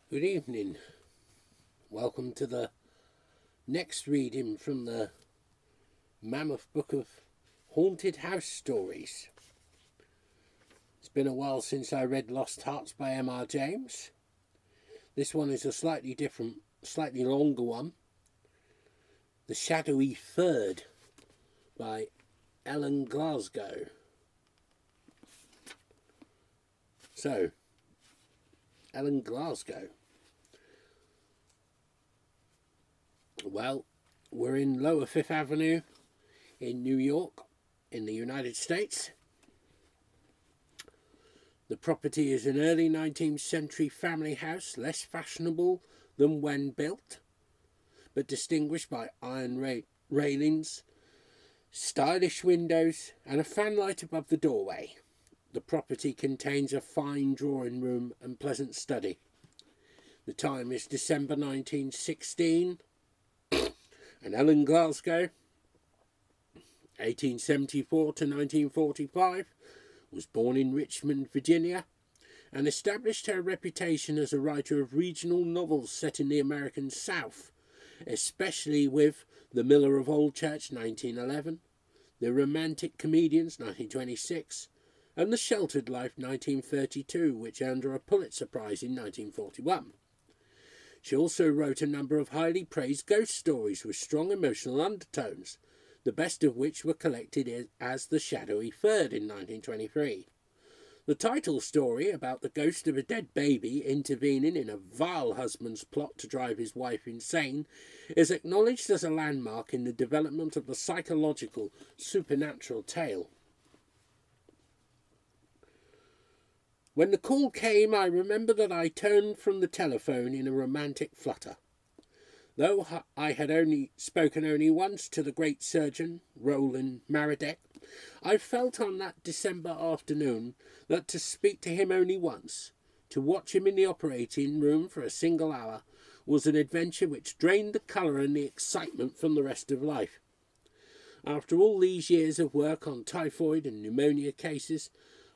Good evening. Welcome to the next reading from the Mammoth book of Haunted House Stories. It's been a while since I read Lost Hearts by M.R. James. This one is a slightly different, slightly longer one. The Shadowy Third by Ellen Glasgow. So, Ellen Glasgow. Well, we're in Lower Fifth Avenue in New York, in the United States. The property is an early 19th century family house, less fashionable than when built, but distinguished by iron railings, stylish windows, and a fanlight above the doorway. The property contains a fine drawing room and pleasant study. The time is December 1916, and Ellen Glasgow, 1874 to 1945, was born in Richmond, Virginia, and established her reputation as a writer of regional novels set in the American South, especially with The Miller of Old Church, 1911, The Romantic Comedians, 1926, and The Sheltered Life, 1932, which earned her a Pulitzer Prize in 1941. She also wrote a number of highly praised ghost stories with strong emotional undertones, the best of which were collected as The Shadowy Third in 1923. The title story, about the ghost of a dead baby intervening in a vile husband's plot to drive his wife insane, is acknowledged as a landmark in the development of the psychological, supernatural tale. When the call came, I remember that I turned from the telephone in a romantic flutter. Though I had spoken only once to the great surgeon, Roland Maradec, I felt on that December afternoon that to speak to him only once, to watch him in the operating room for a single hour, was an adventure which drained the colour and the excitement from the rest of life. After all these years of work on typhoid and pneumonia cases,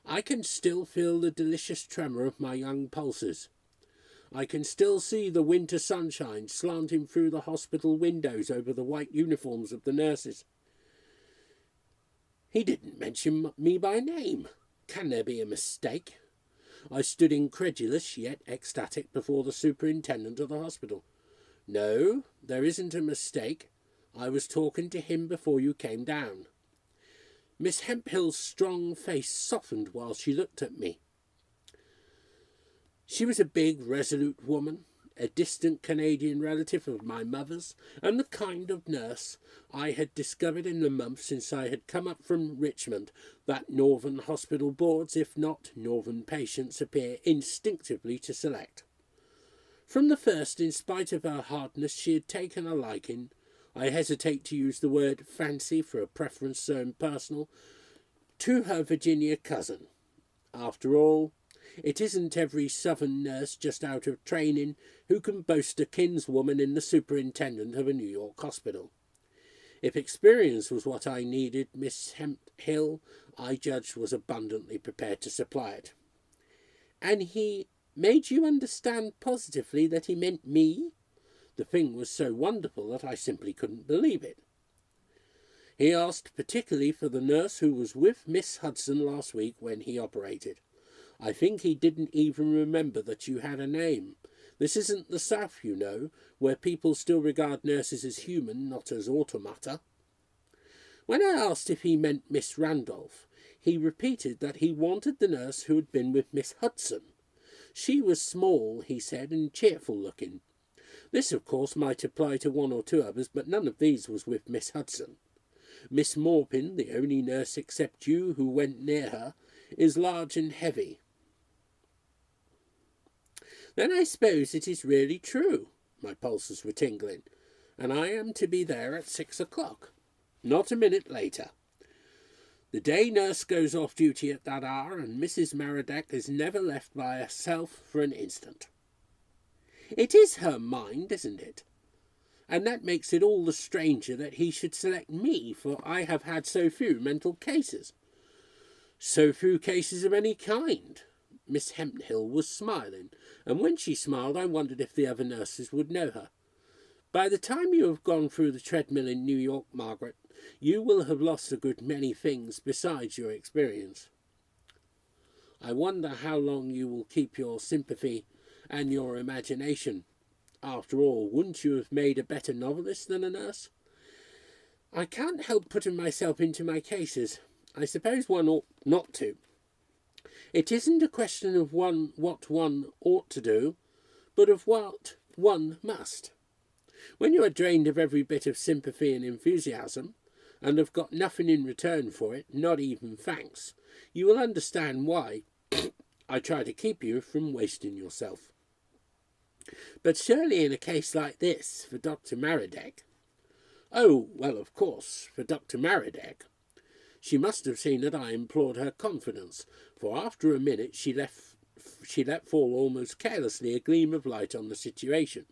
I can still feel the delicious tremor of my young pulses. I can still see the winter sunshine slanting through the hospital windows over the white uniforms of the nurses. He didn't mention me by name. Can there be a mistake? I stood incredulous yet ecstatic before the superintendent of the hospital. No, there isn't a mistake. I was talking to him before you came down. Miss Hemphill's strong face softened while she looked at me. She was a big, resolute woman, a distant Canadian relative of my mother's, and the kind of nurse I had discovered in the month since I had come up from Richmond that northern hospital boards, if not northern patients, appear instinctively to select. From the first, in spite of her hardness, she had taken a liking, I hesitate to use the word fancy for a preference so impersonal, to her Virginia cousin. After all, it isn't every southern nurse just out of training who can boast a kinswoman in the superintendent of a New York hospital. If experience was what I needed, Miss Hemphill, I judged, was abundantly prepared to supply it. And he made you understand positively that he meant me? The thing was so wonderful that I simply couldn't believe it. He asked particularly for the nurse who was with Miss Hudson last week when he operated. I think he didn't even remember that you had a name. This isn't the South, you know, where people still regard nurses as human, not as automata. When I asked if he meant Miss Randolph, he repeated that he wanted the nurse who had been with Miss Hudson. She was small, he said, and cheerful-looking. This, of course, might apply to one or two others, but none of these was with Miss Hudson. Miss Morpin, the only nurse except you who went near her, is large and heavy. Then I suppose it is really true. My pulses were tingling, and I am to be there at 6 o'clock. Not a minute later. The day nurse goes off duty at that hour, and Mrs. Maradec is never left by herself for an instant. It is her mind, isn't it? And that makes it all the stranger that he should select me, for I have had so few mental cases. So few cases of any kind. Miss Hemphill was smiling, and when she smiled I wondered if the other nurses would know her. By the time you have gone through the treadmill in New York, Margaret, you will have lost a good many things besides your experience. I wonder how long you will keep your sympathy and your imagination. After all, wouldn't you have made a better novelist than a nurse? I can't help putting myself into my cases. I suppose one ought not to. It isn't a question of what one ought to do, but of what one must. When you are drained of every bit of sympathy and enthusiasm, and have got nothing in return for it, not even thanks, you will understand why I try to keep you from wasting yourself. But surely in a case like this, for Dr. Meredith— Oh, well, of course, for Dr. Meredith. She must have seen that I implored her confidence, for after a minute she let fall almost carelessly a gleam of light on the situation.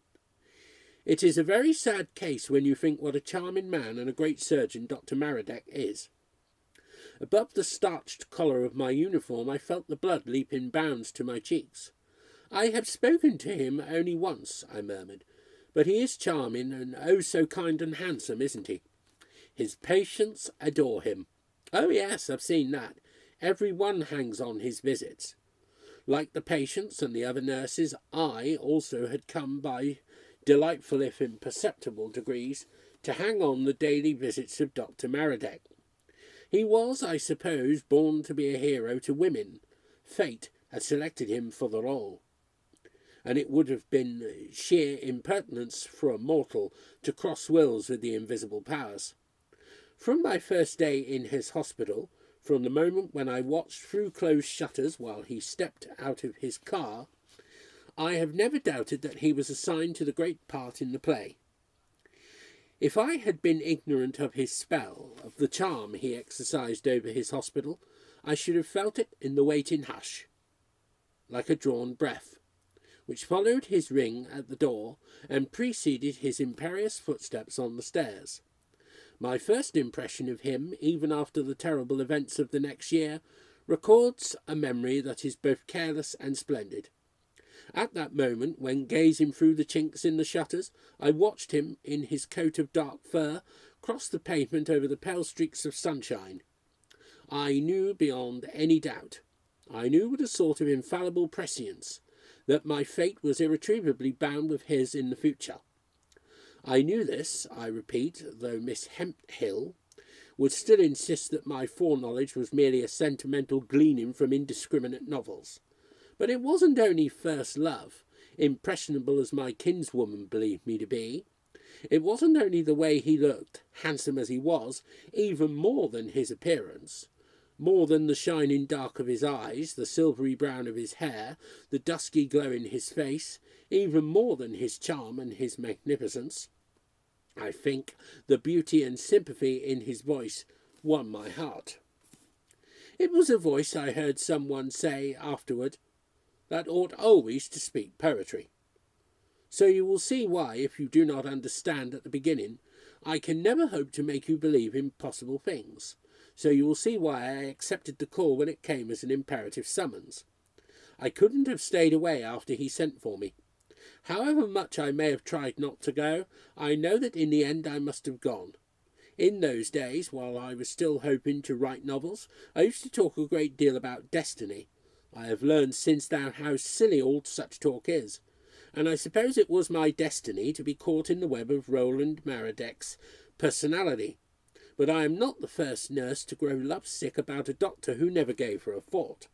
It is a very sad case when you think what a charming man and a great surgeon Dr. Meredith is. Above the starched collar of my uniform I felt the blood leap in bounds to my cheeks. I have spoken to him only once, I murmured, but he is charming and oh so kind and handsome, isn't he? His patients adore him. Oh yes, I've seen that. Every one hangs on his visits. Like the patients and the other nurses, I also had come by delightful if imperceptible degrees to hang on the daily visits of Dr. Meredith. He was, I suppose, born to be a hero to women. Fate had selected him for the role, and it would have been sheer impertinence for a mortal to cross wills with the invisible powers. From my first day in his hospital, from the moment when I watched through closed shutters while he stepped out of his car, I have never doubted that he was assigned to the great part in the play. If I had been ignorant of his spell, of the charm he exercised over his hospital, I should have felt it in the waiting hush, like a drawn breath, which followed his ring at the door and preceded his imperious footsteps on the stairs. My first impression of him, even after the terrible events of the next year, records a memory that is both careless and splendid. At that moment, when gazing through the chinks in the shutters, I watched him, in his coat of dark fur, cross the pavement over the pale streaks of sunshine. I knew beyond any doubt, I knew with a sort of infallible prescience, that my fate was irretrievably bound with his in the future. I knew this, I repeat, though Miss Hemphill would still insist that my foreknowledge was merely a sentimental gleaning from indiscriminate novels. But it wasn't only first love, impressionable as my kinswoman believed me to be. It wasn't only the way he looked, handsome as he was, even more than his appearance, more than the shining dark of his eyes, the silvery brown of his hair, the dusky glow in his face, even more than his charm and his magnificence. I think the beauty and sympathy in his voice won my heart. It was a voice, I heard someone say afterward, that ought always to speak poetry. So you will see why, if you do not understand at the beginning, I can never hope to make you believe impossible things. So you will see why I accepted the call when it came as an imperative summons. I couldn't have stayed away after he sent for me. However much I may have tried not to go, I know that in the end I must have gone. In those days, while I was still hoping to write novels, I used to talk a great deal about destiny. I have learned since then how silly all such talk is, and I suppose it was my destiny to be caught in the web of Roland Meredith's personality. But I am not the first nurse to grow lovesick about a doctor who never gave her a thought.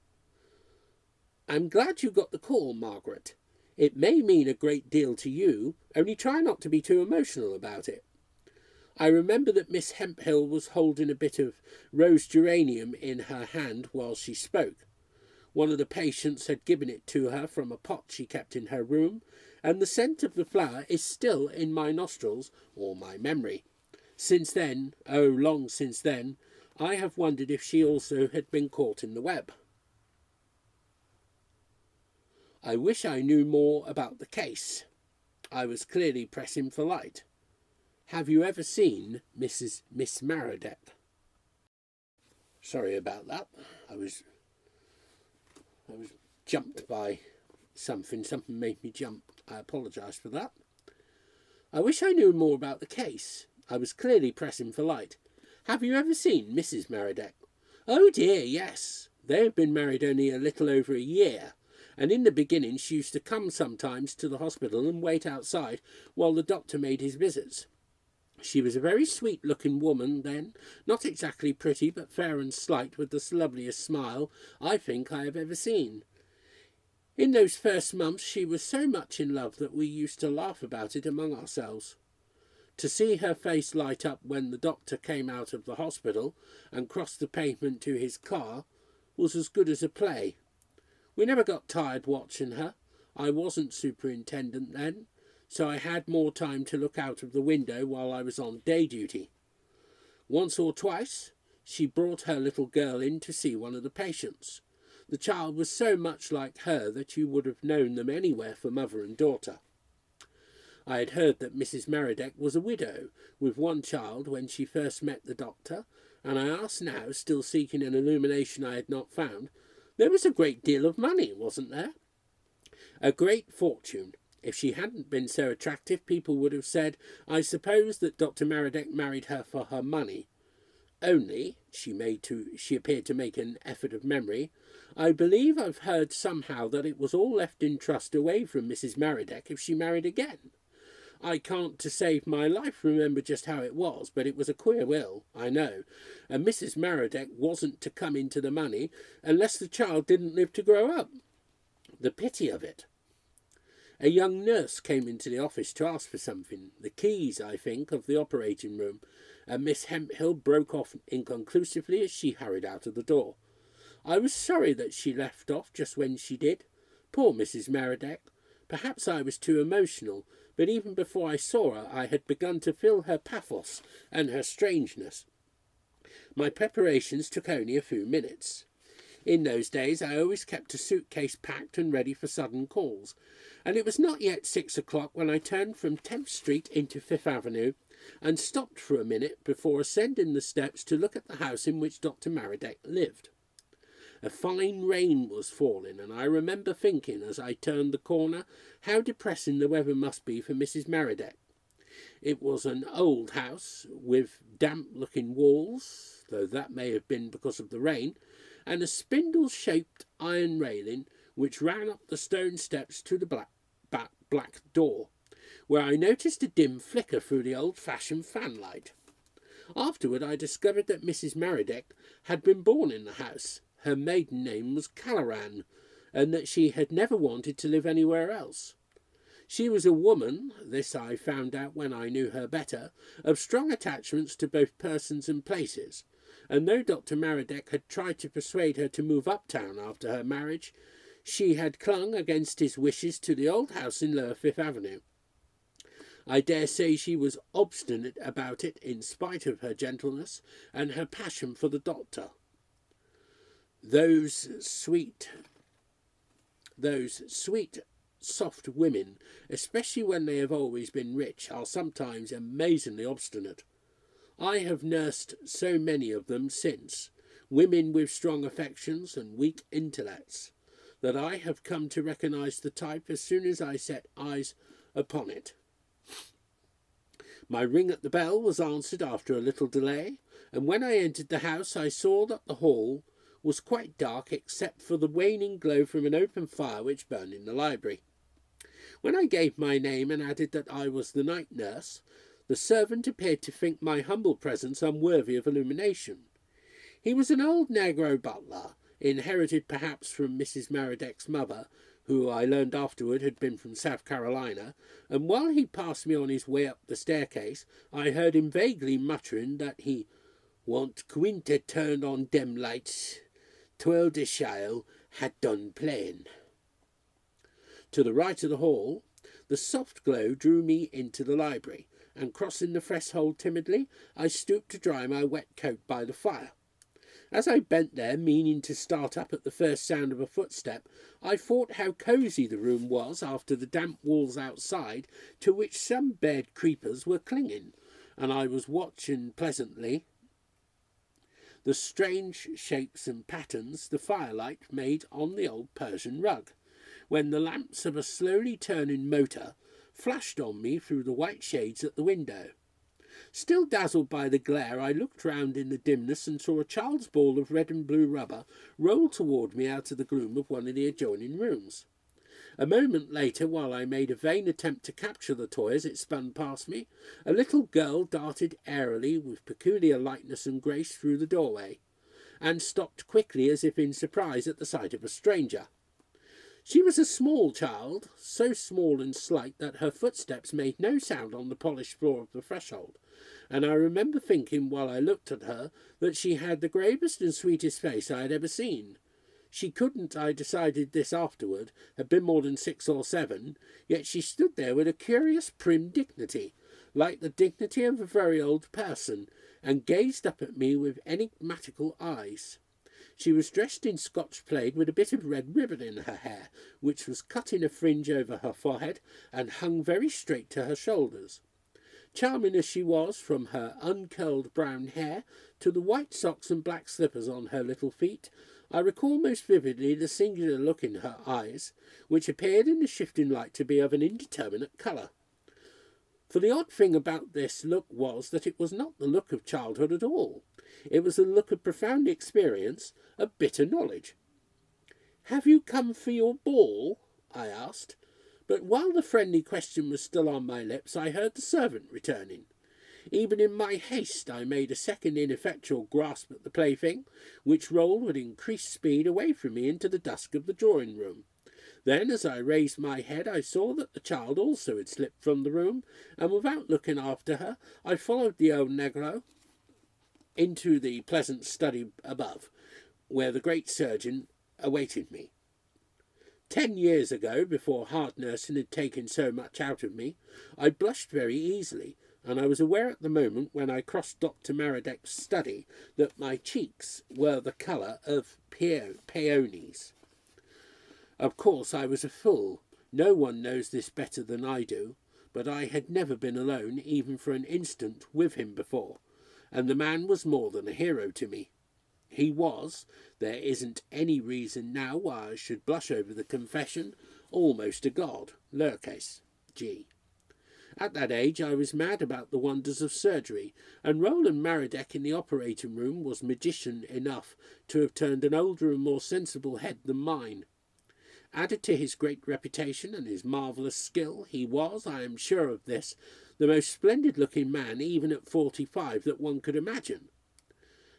I'm glad you got the call, Margaret. It may mean a great deal to you, only try not to be too emotional about it. I remember that Miss Hemphill was holding a bit of rose geranium in her hand while she spoke. One of the patients had given it to her from a pot she kept in her room, and the scent of the flower is still in my nostrils or my memory. Since then, oh, long since then, I have wondered if she also had been caught in the web. I wish I knew more about the case. I was clearly pressing for light. Have you ever seen Miss Meredith? Sorry about that. I was jumped by something. Something made me jump. I apologise for that. I wish I knew more about the case. I was clearly pressing for light. Have you ever seen Mrs. Meredith? Oh dear, yes. They have been married only a little over a year, and in the beginning she used to come sometimes to the hospital and wait outside while the doctor made his visits. She was a very sweet-looking woman then, not exactly pretty, but fair and slight, with the loveliest smile I think I have ever seen. In those first months she was so much in love that we used to laugh about it among ourselves. To see her face light up when the doctor came out of the hospital and crossed the pavement to his car was as good as a play. We never got tired watching her. I wasn't superintendent then, so I had more time to look out of the window while I was on day duty. Once or twice she brought her little girl in to see one of the patients. The child was so much like her that you would have known them anywhere for mother and daughter. I had heard that Mrs. Meredith was a widow with one child when she first met the doctor, and I asked now, still seeking an illumination I had not found, there was a great deal of money, wasn't there? A great fortune. If she hadn't been so attractive, people would have said, I suppose that Dr. Meredith married her for her money. Only, she appeared to make an effort of memory, I believe I've heard somehow that it was all left in trust away from Mrs. Meredith if she married again. I can't to save my life remember just how it was, but it was a queer will, I know, and Mrs. Meredith wasn't to come into the money unless the child didn't live to grow up. The pity of it. A young nurse came into the office to ask for something, the keys, I think, of the operating room, and Miss Hemphill broke off inconclusively as she hurried out of the door. I was sorry that she left off just when she did. Poor Mrs. Meredith. Perhaps I was too emotional, but even before I saw her I had begun to feel her pathos and her strangeness. My preparations took only a few minutes. In those days I always kept a suitcase packed and ready for sudden calls, and it was not yet 6 o'clock when I turned from 10th Street into Fifth Avenue and stopped for a minute before ascending the steps to look at the house in which Dr. Meredith lived. A fine rain was falling, and I remember thinking as I turned the corner how depressing the weather must be for Mrs. Meredith. It was an old house with damp-looking walls, though that may have been because of the rain, and a spindle-shaped iron railing which ran up the stone steps to the black door, where I noticed a dim flicker through the old-fashioned fanlight. Afterward I discovered that Mrs. Meredith had been born in the house. Her maiden name was Caloran, and that she had never wanted to live anywhere else. She was a woman, this I found out when I knew her better, of strong attachments to both persons and places, and though Dr. Meredith had tried to persuade her to move uptown after her marriage, she had clung against his wishes to the old house in Lower Fifth Avenue. I dare say she was obstinate about it in spite of her gentleness and her passion for the doctor. Those sweet, soft women, especially when they have always been rich, are sometimes amazingly obstinate. I have nursed so many of them since, women with strong affections and weak intellects, that I have come to recognise the type as soon as I set eyes upon it. My ring at the bell was answered after a little delay, and when I entered the house I saw that the hall was quite dark except for the waning glow from an open fire which burned in the library. When I gave my name and added that I was the night nurse, the servant appeared to think my humble presence unworthy of illumination. He was an old negro butler, inherited perhaps from Mrs. Meredith's mother, who I learned afterward had been from South Carolina, and while he passed me on his way up the staircase, I heard him vaguely muttering that he "want Quinta turned on dem lights, 'twell de child had done playing." To the right of the hall, the soft glow drew me into the library, and crossing the threshold timidly, I stooped to dry my wet coat by the fire. As I bent there, meaning to start up at the first sound of a footstep, I thought how cosy the room was after the damp walls outside, to which some bed creepers were clinging, and I was watching pleasantly the strange shapes and patterns the firelight made on the old Persian rug, when the lamps of a slowly turning motor flashed on me through the white shades at the window. Still dazzled by the glare, I looked round in the dimness and saw a child's ball of red and blue rubber roll toward me out of the gloom of one of the adjoining rooms. A moment later, while I made a vain attempt to capture the toy as it spun past me, a little girl darted airily with peculiar lightness and grace through the doorway, and stopped quickly as if in surprise at the sight of a stranger. She was a small child, so small and slight that her footsteps made no sound on the polished floor of the threshold, and I remember thinking while I looked at her that she had the gravest and sweetest face I had ever seen. She couldn't, I decided this afterward, have been more than 6 or 7, yet she stood there with a curious prim dignity, like the dignity of a very old person, and gazed up at me with enigmatical eyes. She was dressed in Scotch plaid with a bit of red ribbon in her hair, which was cut in a fringe over her forehead and hung very straight to her shoulders. Charming as she was, from her uncurled brown hair to the white socks and black slippers on her little feet, I recall most vividly the singular look in her eyes, which appeared in the shifting light to be of an indeterminate colour. For the odd thing about this look was that it was not the look of childhood at all. It was the look of profound experience, of bitter knowledge. "Have you come for your ball?" I asked, but while the friendly question was still on my lips, I heard the servant returning. Even in my haste I made a second ineffectual grasp at the plaything, which rolled with increased speed away from me into the dusk of the drawing-room. Then, as I raised my head, I saw that the child also had slipped from the room, and without looking after her, I followed the old negro into the pleasant study above, where the great surgeon awaited me. 10 years ago, before hard nursing had taken so much out of me, I blushed very easily, and I was aware at the moment when I crossed Dr. Meredith's study that my cheeks were the colour of peonies. Of course I was a fool. No one knows this better than I do, but I had never been alone, even for an instant, with him before, and the man was more than a hero to me. He was, there isn't any reason now why I should blush over the confession, almost a god, lowercase g. At that age I was mad about the wonders of surgery, and Roland Meredith in the operating room was magician enough to have turned an older and more sensible head than mine. Added to his great reputation and his marvellous skill, he was, I am sure of this, the most splendid-looking man, even at 45, that one could imagine.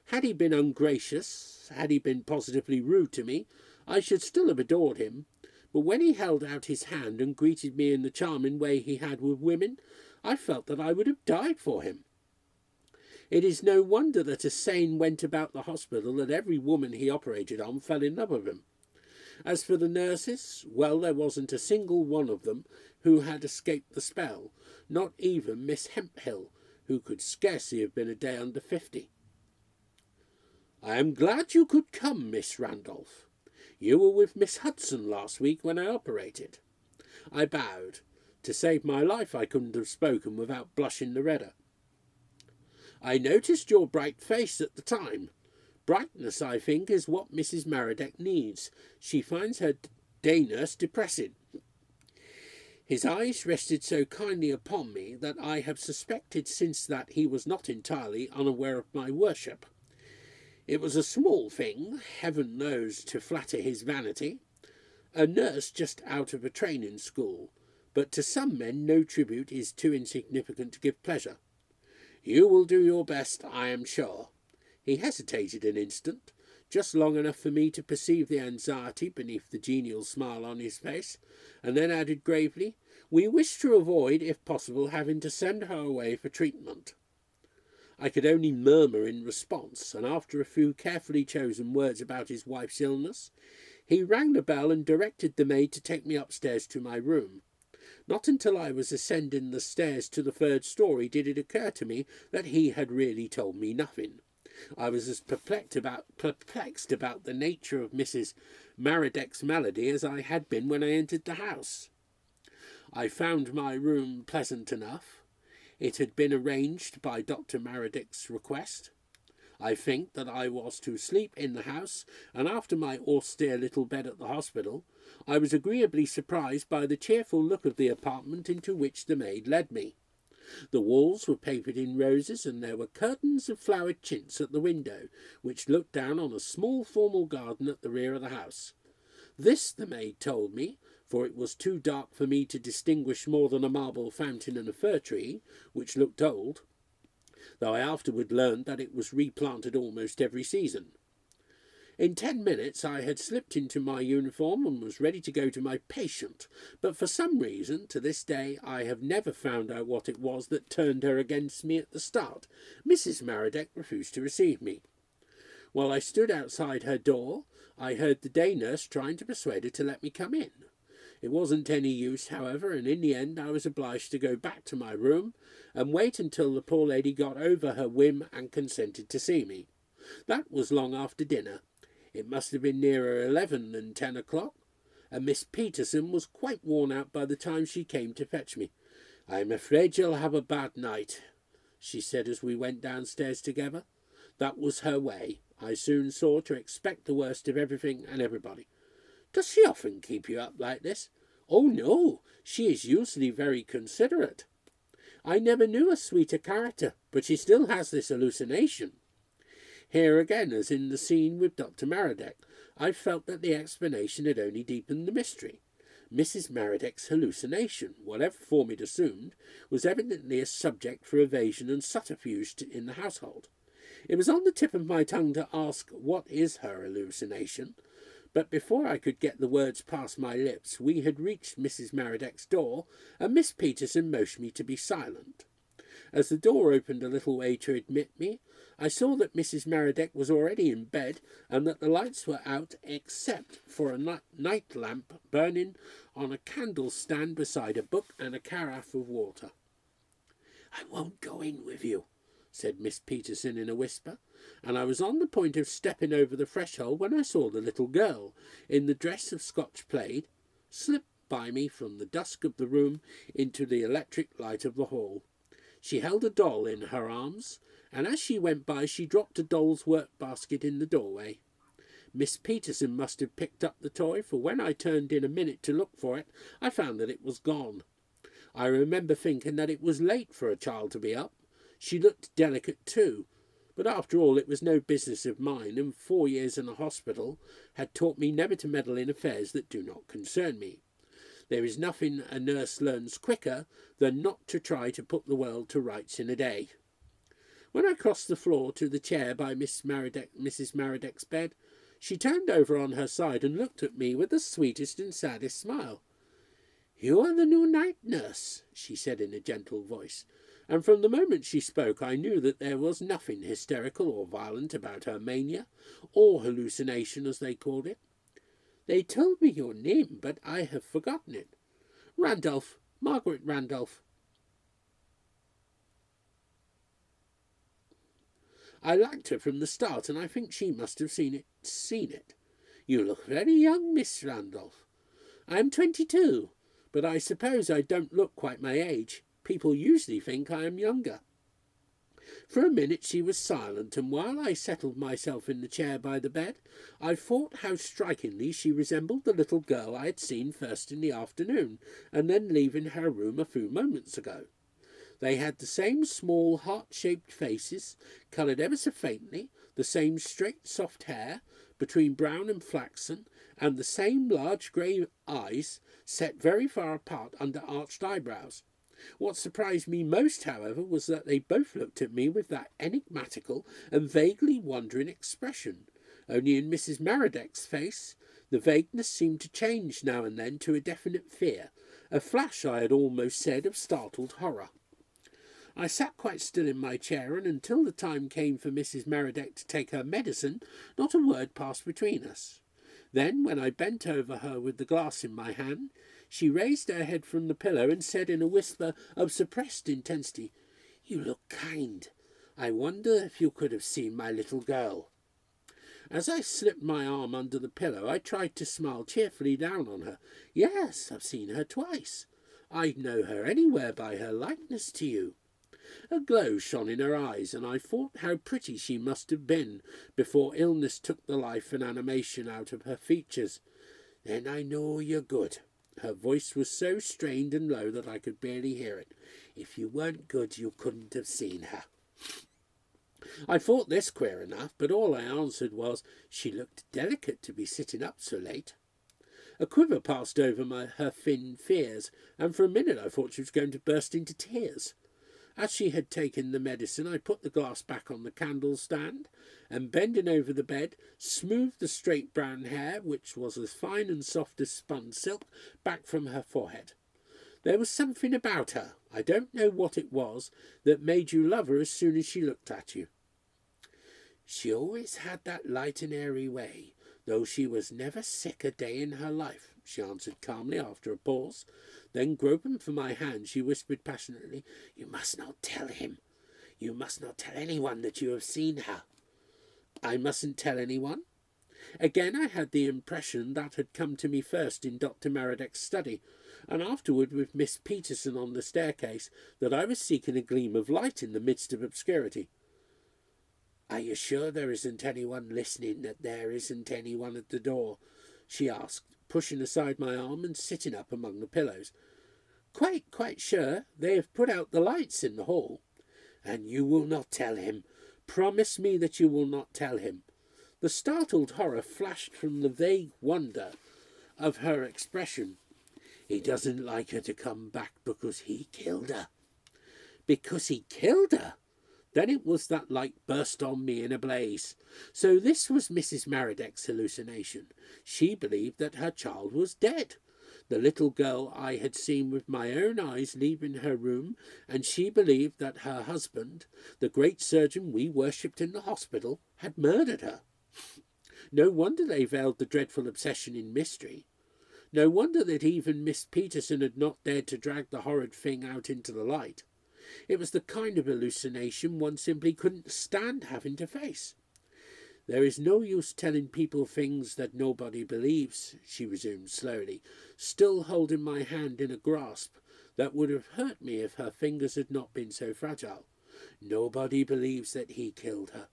Had he been ungracious, had he been positively rude to me, I should still have adored him, but when he held out his hand and greeted me in the charming way he had with women, I felt that I would have died for him. It is no wonder that a saying went about the hospital that every woman he operated on fell in love with him. As for the nurses, well, there wasn't a single one of them who had escaped the spell, not even Miss Hemphill, who could scarcely have been a day under 50. "I am glad you could come, Miss Randolph. You were with Miss Hudson last week when I operated." I bowed. To save my life I couldn't have spoken without blushing the redder. "I noticed your bright face at the time. Brightness, I think, is what Mrs. Meredith needs. She finds her day nurse depressing." His eyes rested so kindly upon me that I have suspected since that he was not entirely unaware of my worship. It was a small thing, heaven knows, to flatter his vanity. A nurse just out of a training school, but to some men no tribute is too insignificant to give pleasure. "You will do your best, I am sure." He hesitated an instant, just long enough for me to perceive the anxiety beneath the genial smile on his face, and then added gravely, "We wish to avoid, if possible, having to send her away for treatment." I could only murmur in response, and after a few carefully chosen words about his wife's illness, he rang the bell and directed the maid to take me upstairs to my room. Not until I was ascending the stairs to the 3rd story did it occur to me that he had really told me nothing. I was as perplexed about the nature of Mrs. Meredith's malady as I had been when I entered the house. I found my room pleasant enough. It had been arranged by Dr. Meredith's request. I think that I was to sleep in the house, and after my austere little bed at the hospital, I was agreeably surprised by the cheerful look of the apartment into which the maid led me. The walls were papered in roses, and there were curtains of flowered chintz at the window, which looked down on a small formal garden at the rear of the house. This, the maid told me, for it was too dark for me to distinguish more than a marble fountain and a fir tree, which looked old, though I afterward learned that it was replanted almost every season. In 10 minutes I had slipped into my uniform and was ready to go to my patient, but for some reason, to this day, I have never found out what it was that turned her against me at the start. Mrs. Meredith refused to receive me. While I stood outside her door, I heard the day nurse trying to persuade her to let me come in. It wasn't any use, however, and in the end I was obliged to go back to my room and wait until the poor lady got over her whim and consented to see me. That was long after dinner. It must have been nearer 11 than 10 o'clock, and Miss Peterson was quite worn out by the time she came to fetch me. "I am afraid you'll have a bad night," she said as we went downstairs together. That was her way. I soon saw to expect the worst of everything and everybody. "Does she often keep you up like this?" "Oh, no, she is usually very considerate. I never knew a sweeter character, but she still has this hallucination." Here again, as in the scene with Dr. Meredith, I felt that the explanation had only deepened the mystery. Mrs. Meredith's hallucination, whatever form it assumed, was evidently a subject for evasion and subterfuge in the household. It was on the tip of my tongue to ask what is her hallucination, but before I could get the words past my lips, we had reached Mrs. Meredith's door, and Miss Peterson motioned me to be silent. As the door opened a little way to admit me, I saw that Mrs. Meredith was already in bed, and that the lights were out except for a night lamp burning on a candle stand beside a book and a carafe of water. "I won't go in with you," said Miss Peterson in a whisper, and I was on the point of stepping over the threshold when I saw the little girl, in the dress of Scotch plaid, slip by me from the dusk of the room into the electric light of the hall. She held a doll in her arms, and as she went by she dropped a doll's work basket in the doorway. Miss Peterson must have picked up the toy, for when I turned in a minute to look for it, I found that it was gone. I remember thinking that it was late for a child to be up. She looked delicate too, but after all it was no business of mine, and 4 years in a hospital had taught me never to meddle in affairs that do not concern me. There is nothing a nurse learns quicker than not to try to put the world to rights in a day. When I crossed the floor to the chair by Mrs. Meredith's bed, she turned over on her side and looked at me with the sweetest and saddest smile. "You are the new night nurse," she said in a gentle voice, and from the moment she spoke I knew that there was nothing hysterical or violent about her mania, or hallucination as they called it. "They told me your name, but I have forgotten it." "Randolph, Margaret Randolph." I liked her from the start, and I think she must have seen it. "You look very young, Miss Randolph." "I am 22, but I suppose I don't look quite my age. People usually think I am younger." For a minute she was silent, and while I settled myself in the chair by the bed, I thought how strikingly she resembled the little girl I had seen first in the afternoon, and then leaving her room a few moments ago. They had the same small heart-shaped faces, coloured ever so faintly, the same straight soft hair, between brown and flaxen, and the same large grey eyes, set very far apart under arched eyebrows. What surprised me most, however, was that they both looked at me with that enigmatical and vaguely wondering expression. Only in Mrs. Meredith's face the vagueness seemed to change now and then to a definite fear, a flash, I had almost said, of startled horror. I sat quite still in my chair, and until the time came for Mrs. Meredith to take her medicine, not a word passed between us. Then, when I bent over her with the glass in my hand, she raised her head from the pillow and said in a whisper of suppressed intensity, "You look kind. I wonder if you could have seen my little girl." As I slipped my arm under the pillow, I tried to smile cheerfully down on her. "Yes, I've seen her twice. I'd know her anywhere by her likeness to you." A glow shone in her eyes, and I thought how pretty she must have been before illness took the life and animation out of her features. Then I know you're good. Her voice was so strained and low that I could barely hear it. If you weren't good, you couldn't have seen her. I thought this queer enough, but all I answered was, she looked delicate to be sitting up so late. A quiver passed over her thin fears, and for a minute I thought she was going to burst into tears. As she had taken the medicine, I put the glass back on the candle stand, and bending over the bed, smoothed the straight brown hair, which was as fine and soft as spun silk, back from her forehead. There was something about her, I don't know what it was, that made you love her as soon as she looked at you. She always had that light and airy way, though she was never sick a day in her life, she answered calmly after a pause. Then, groping for my hand, she whispered passionately, You must not tell him. You must not tell anyone that you have seen her. I mustn't tell anyone? Again I had the impression that had come to me first in Dr. Meredith's study, and afterward with Miss Peterson on the staircase, that I was seeking a gleam of light in the midst of obscurity. Are you sure there isn't anyone listening, that there isn't anyone at the door? She asked, pushing aside my arm and sitting up among the pillows. Quite sure. They have put out the lights in the hall. And you will not tell him. Promise me that you will not tell him. The startled horror flashed from the vague wonder of her expression. He doesn't like her to come back because he killed her. Because he killed her? Then it was that light burst on me in a blaze. So this was Mrs. Meredith's hallucination. She believed that her child was dead. The little girl I had seen with my own eyes leaving her room, and she believed that her husband, the great surgeon we worshipped in the hospital, had murdered her. No wonder they veiled the dreadful obsession in mystery. No wonder that even Miss Peterson had not dared to drag the horrid thing out into the light. It was the kind of hallucination one simply couldn't stand having to face. There is no use telling people things that nobody believes, she resumed slowly, still holding my hand in a grasp that would have hurt me if her fingers had not been so fragile. Nobody believes that he killed her.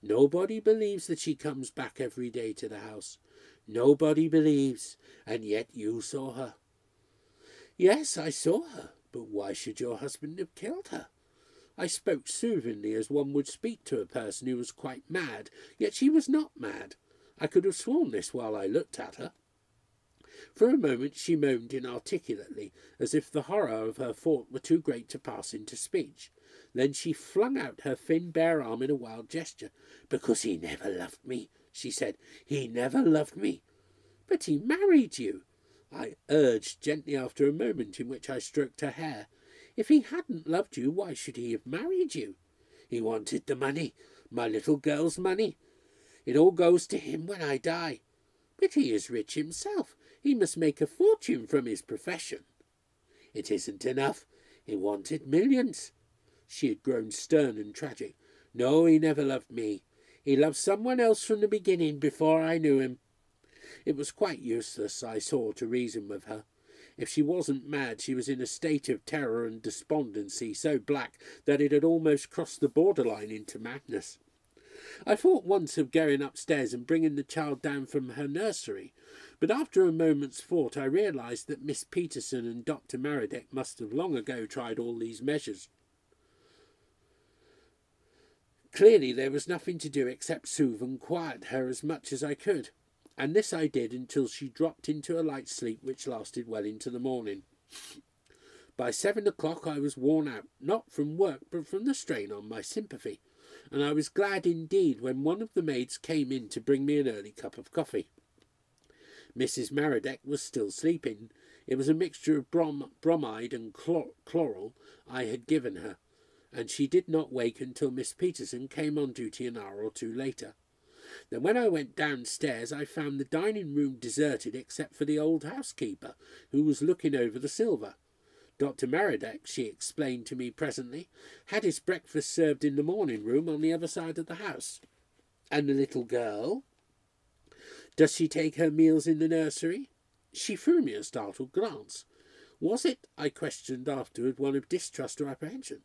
Nobody believes that she comes back every day to the house. Nobody believes, and yet you saw her. Yes, I saw her. But why should your husband have killed her? I spoke soothingly, as one would speak to a person who was quite mad, yet she was not mad. I could have sworn this while I looked at her. For a moment she moaned inarticulately, as if the horror of her thought were too great to pass into speech. Then she flung out her thin bare arm in a wild gesture. Because he never loved me, she said. He never loved me. But he married you, I urged gently after a moment in which I stroked her hair. If he hadn't loved you, why should he have married you? He wanted the money, my little girl's money. It all goes to him when I die. But he is rich himself. He must make a fortune from his profession. It isn't enough. He wanted millions. She had grown stern and tragic. No, he never loved me. He loved someone else from the beginning, before I knew him. It was quite useless, I saw, to reason with her. If she wasn't mad, she was in a state of terror and despondency so black that it had almost crossed the borderline into madness. I thought once of going upstairs and bringing the child down from her nursery, but after a moment's thought I realised that Miss Peterson and Dr. Meredith must have long ago tried all these measures. Clearly there was nothing to do except soothe and quiet her as much as I could. And this I did until she dropped into a light sleep which lasted well into the morning. By 7 o'clock I was worn out, not from work but from the strain on my sympathy, and I was glad indeed when one of the maids came in to bring me an early cup of coffee. Mrs. Meredith was still sleeping. It was a mixture of bromide and chloral I had given her, and she did not wake until Miss Peterson came on duty an hour or two later. Then when I went downstairs I found the dining-room deserted except for the old housekeeper, who was looking over the silver. Dr. Meredith, she explained to me presently, had his breakfast served in the morning-room on the other side of the house. And the little girl? Does she take her meals in the nursery? She threw me a startled glance. Was it, I questioned afterward, one of distrust or apprehension?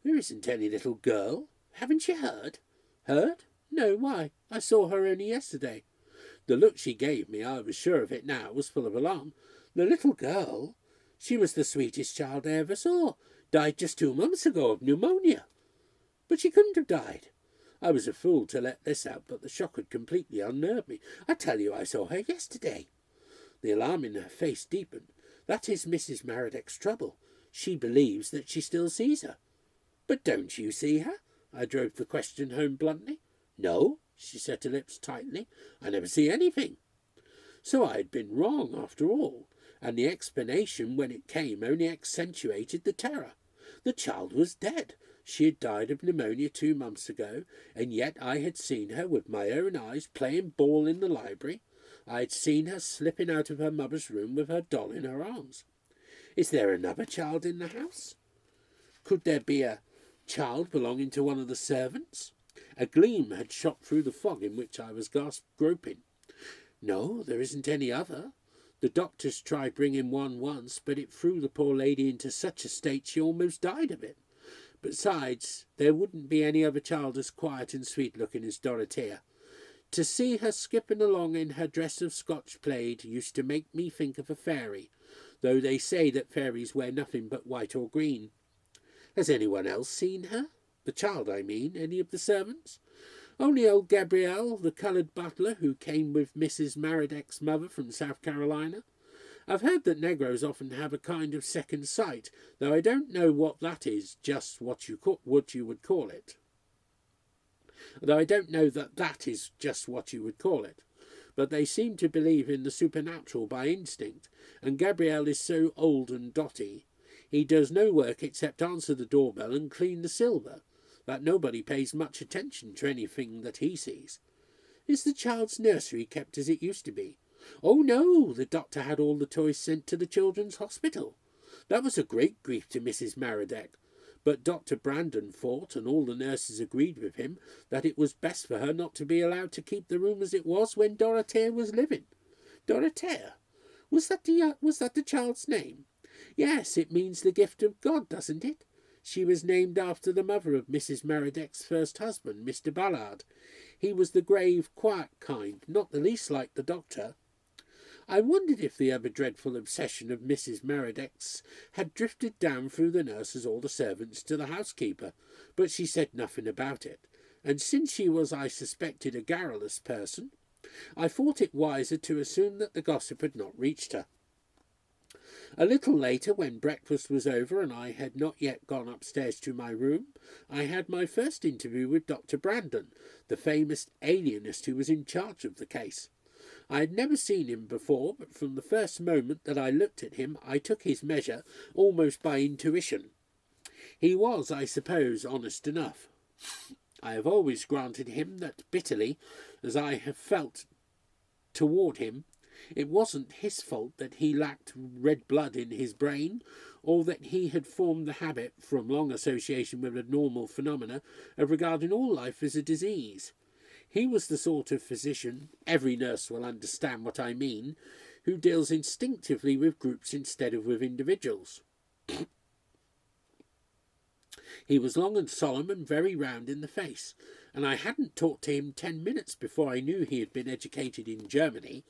There isn't any little girl. Haven't you heard? Heard? No, why? I saw her only yesterday. The look she gave me, I was sure of it now, was full of alarm. The little girl? She was the sweetest child I ever saw. Died just 2 months ago of pneumonia. But she couldn't have died. I was a fool to let this out, but the shock had completely unnerved me. I tell you, I saw her yesterday. The alarm in her face deepened. That is Mrs. Meredith's trouble. She believes that she still sees her. But don't you see her? I drove the question home bluntly. No, she set her lips tightly. I never see anything. So I had been wrong after all, and the explanation when it came only accentuated the terror. The child was dead. She had died of pneumonia 2 months ago, and yet I had seen her with my own eyes playing ball in the library. I had seen her slipping out of her mother's room with her doll in her arms. Is there another child in the house? Could there be a child belonging to one of the servants? A gleam had shot through the fog in which I was groping. No, there isn't any other. The doctors tried bringing one once, but it threw the poor lady into such a state she almost died of it. Besides, there wouldn't be any other child as quiet and sweet-looking as Dorothea. To see her skipping along in her dress of Scotch plaid used to make me think of a fairy, though they say that fairies wear nothing but white or green. Has anyone else seen her? The child, I mean. Any of the servants? Only old Gabrielle, the coloured butler who came with Mrs. Meredith's mother from South Carolina. I've heard that negroes often have a kind of second sight, though I don't know what that is, just what you would call it. But they seem to believe in the supernatural by instinct, and Gabrielle is so old and dotty. He does no work except answer the doorbell and clean the silver, that nobody pays much attention to anything that he sees. Is the child's nursery kept as it used to be? Oh, no, the doctor had all the toys sent to the children's hospital. That was a great grief to Mrs. Meredith, but Dr. Brandon thought, and all the nurses agreed with him, that it was best for her not to be allowed to keep the room as it was when Dorothea was living. Dorothea? Was that the child's name? Yes, it means the gift of God, doesn't it? She was named after the mother of Mrs. Meredith's first husband, Mr. Ballard. He was the grave, quiet kind, not the least like the doctor. I wondered if the ever dreadful obsession of Mrs. Meredith's had drifted down through the nurses or the servants to the housekeeper, but she said nothing about it, and since she was, I suspected, a garrulous person, I thought it wiser to assume that the gossip had not reached her. A little later, when breakfast was over and I had not yet gone upstairs to my room, I had my first interview with Dr. Brandon, the famous alienist who was in charge of the case. I had never seen him before, but from the first moment that I looked at him I took his measure almost by intuition. He was, I suppose, honest enough. I have always granted him that bitterly, as I have felt toward him, it wasn't his fault that he lacked red blood in his brain, or that he had formed the habit, from long association with abnormal phenomena, of regarding all life as a disease. He was the sort of physician, every nurse will understand what I mean, who deals instinctively with groups instead of with individuals. He was long and solemn and very round in the face, and I hadn't talked to him 10 minutes before I knew he had been educated in Germany,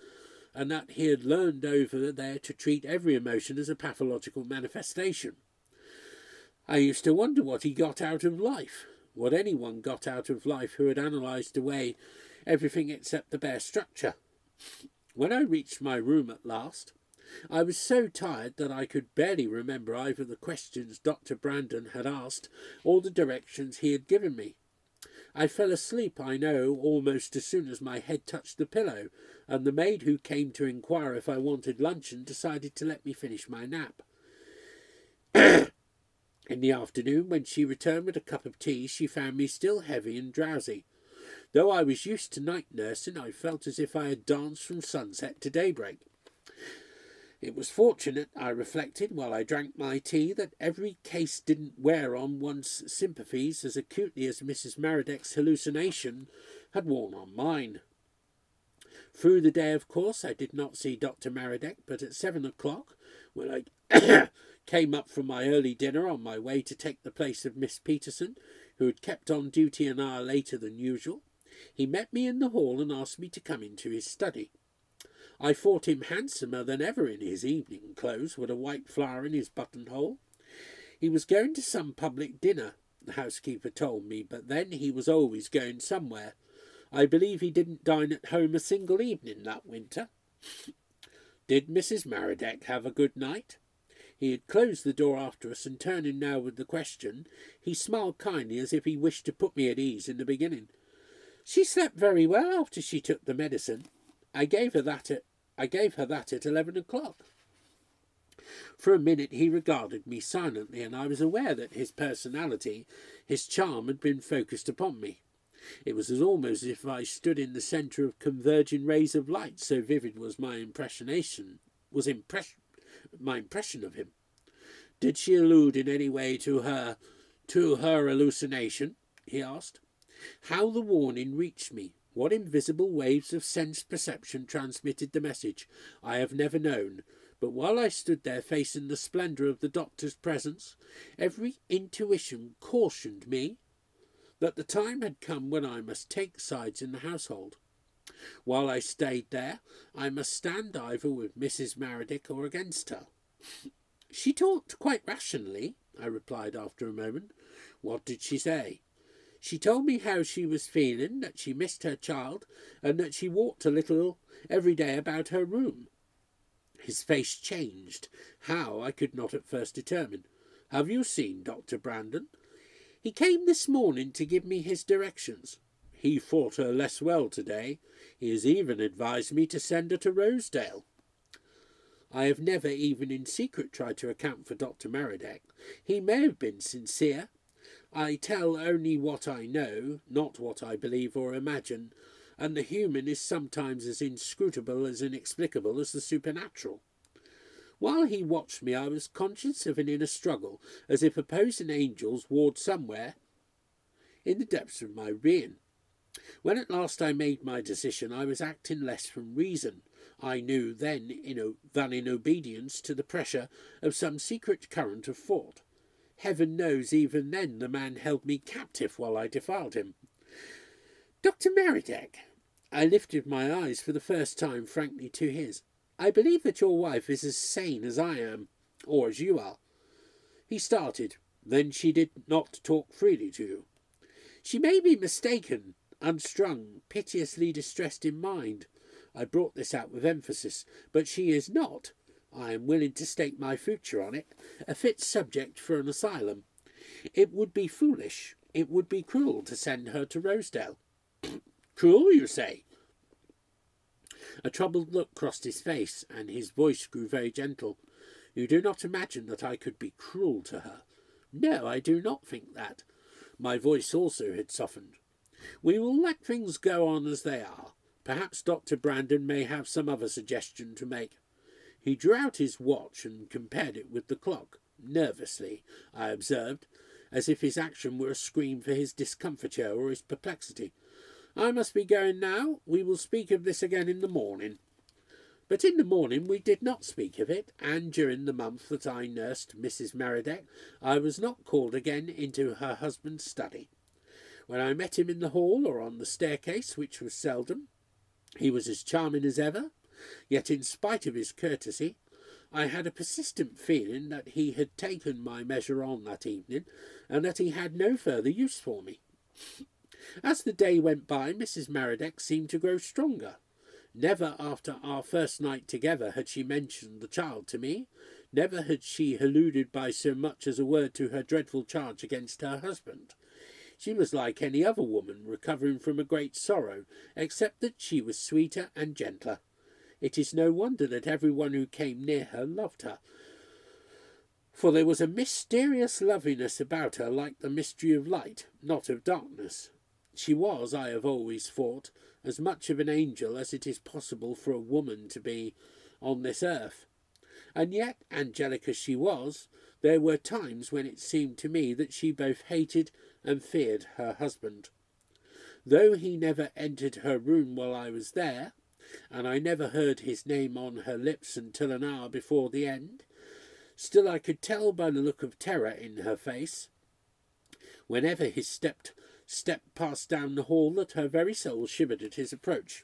and that he had learned over there to treat every emotion as a pathological manifestation. I used to wonder what he got out of life, what anyone got out of life who had analysed away everything except the bare structure. When I reached my room at last, I was so tired that I could barely remember either the questions Dr. Brandon had asked or the directions he had given me. I fell asleep, I know, almost as soon as my head touched the pillow, and the maid who came to inquire if I wanted luncheon decided to let me finish my nap. In the afternoon, when she returned with a cup of tea, she found me still heavy and drowsy. Though I was used to night nursing, I felt as if I had danced from sunset to daybreak. It was fortunate, I reflected, while I drank my tea, that every case didn't wear on one's sympathies as acutely as Mrs. Meredith's hallucination had worn on mine. Through the day, of course, I did not see Dr. Meredith, but at 7 o'clock, when I came up from my early dinner on my way to take the place of Miss Peterson, who had kept on duty an hour later than usual. He met me in the hall and asked me to come into his study. I thought him handsomer than ever in his evening clothes, with a white flower in his buttonhole. He was going to some public dinner, the housekeeper told me, but then he was always going somewhere. I believe he didn't dine at home a single evening that winter. Did Mrs. Meredith have a good night? He had closed the door after us, and turning now with the question, he smiled kindly as if he wished to put me at ease in the beginning. She slept very well after she took the medicine. I gave her that at 11 o'clock. For a minute he regarded me silently, and I was aware that his personality, his charm, had been focused upon me. It was almost as if I stood in the centre of converging rays of light, so vivid was my impression of him. Did she allude in any way to her hallucination? He asked. How the warning reached me, what invisible waves of sense perception transmitted the message, I have never known, but while I stood there facing the splendour of the doctor's presence, every intuition cautioned me that the time had come when I must take sides in the household. While I stayed there, I must stand either with Mrs. Meredith or against her. She talked quite rationally, I replied after a moment. What did she say? She told me how she was feeling, that she missed her child, and that she walked a little every day about her room. His face changed. How, I could not at first determine. Have you seen Dr. Brandon? He came this morning to give me his directions. He thought her less well today. He has even advised me to send her to Rosedale. I have never even in secret tried to account for Dr. Meredith. He may have been sincere. I tell only what I know, not what I believe or imagine, and the human is sometimes as inscrutable, as inexplicable as the supernatural. While he watched me, I was conscious of an inner struggle, as if opposing angels warred somewhere in the depths of my being. When at last I made my decision, I was acting less from reason. I knew then than in obedience to the pressure of some secret current of thought. Heaven knows even then the man held me captive while I defiled him. Dr. Meredith, I lifted my eyes for the first time frankly to his. I believe that your wife is as sane as I am, or as you are. He started. Then she did not talk freely to you. She may be mistaken, unstrung, piteously distressed in mind. I brought this out with emphasis, but she is not, I am willing to stake my future on it, a fit subject for an asylum. It would be foolish, it would be cruel to send her to Rosedale. Cruel, you say? A troubled look crossed his face, and his voice grew very gentle. You do not imagine that I could be cruel to her? No, I do not think that. My voice also had softened. We will let things go on as they are. Perhaps Dr. Brandon may have some other suggestion to make. He drew out his watch and compared it with the clock. Nervously, I observed, as if his action were a screen for his discomfiture or his perplexity. I must be going now. We will speak of this again in the morning. But in the morning we did not speak of it, and during the month that I nursed Mrs. Meredith, I was not called again into her husband's study. When I met him in the hall or on the staircase, which was seldom, he was as charming as ever, yet in spite of his courtesy, I had a persistent feeling that he had taken my measure on that evening, and that he had no further use for me. As the day went by, Mrs. Meredith seemed to grow stronger. Never after our first night together had she mentioned the child to me. Never had she alluded by so much as a word to her dreadful charge against her husband. She was like any other woman recovering from a great sorrow, except that she was sweeter and gentler. It is no wonder that everyone who came near her loved her, for there was a mysterious loveliness about her like the mystery of light, not of darkness. She was, I have always thought, as much of an angel as it is possible for a woman to be on this earth. And yet, angelic as she was, there were times when it seemed to me that she both hated and feared her husband. Though he never entered her room while I was there, and I never heard his name on her lips until an hour before the end, Still, I could tell by the look of terror in her face, whenever he stepped passed down the hall, that her very soul shivered at his approach.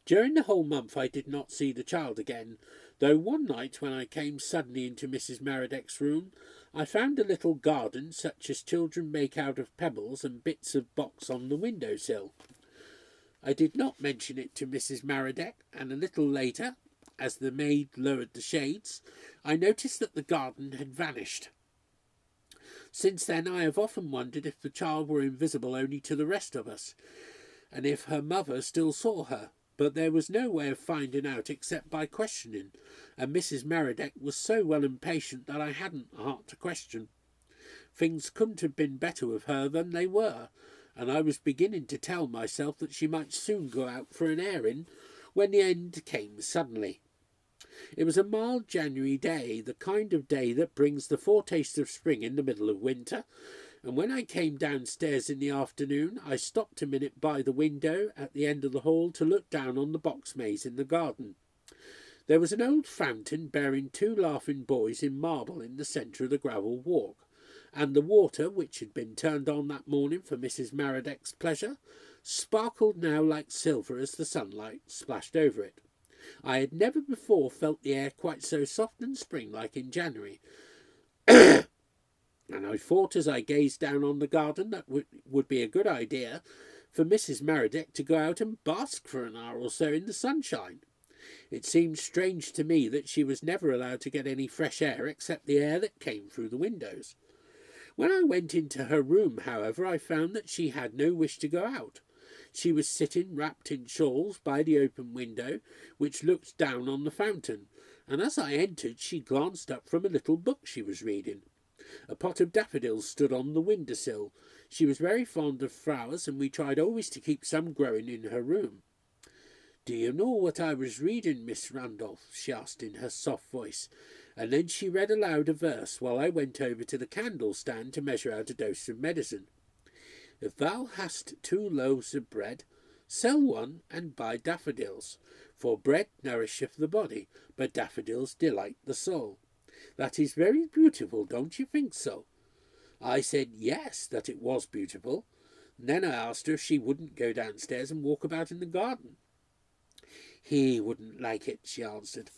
During the whole month I did not see the child again, though one night when I came suddenly into Mrs. Meredith's room, I found a little garden such as children make out of pebbles and bits of box on the window-sill. I did not mention it to Mrs. Meredith, and a little later, as the maid lowered the shades, I noticed that the garden had vanished. Since then I have often wondered if the child were invisible only to the rest of us, and if her mother still saw her. But there was no way of finding out except by questioning, and Mrs. Meredith was so well impatient that I hadn't the heart to question. Things couldn't have been better with her than they were, and I was beginning to tell myself that she might soon go out for an airing, when the end came suddenly. It was a mild January day, the kind of day that brings the foretaste of spring in the middle of winter, and when I came downstairs in the afternoon, I stopped a minute by the window at the end of the hall to look down on the box maze in the garden. There was an old fountain bearing two laughing boys in marble in the centre of the gravel walk, and the water, which had been turned on that morning for Mrs. Meredith's pleasure, sparkled now like silver as the sunlight splashed over it. I had never before felt the air quite so soft and spring-like in January, and I thought as I gazed down on the garden that would be a good idea for Mrs. Meredith to go out and bask for an hour or so in the sunshine. It seemed strange to me that she was never allowed to get any fresh air except the air that came through the windows. When I went into her room, however, I found that she had no wish to go out. She was sitting wrapped in shawls by the open window, which looked down on the fountain, and as I entered she glanced up from a little book she was reading. A pot of daffodils stood on the window-sill. She was very fond of flowers, and we tried always to keep some growing in her room. "Do you know what I was reading, Miss Randolph?" she asked in her soft voice, and then she read aloud a verse while I went over to the candle-stand to measure out a dose of medicine. "If thou hast 2 loaves of bread, sell one and buy daffodils, for bread nourisheth the body, but daffodils delight the soul. That is very beautiful, don't you think so?" I said yes, that it was beautiful. And then I asked her if she wouldn't go downstairs and walk about in the garden. "He wouldn't like it," she answered,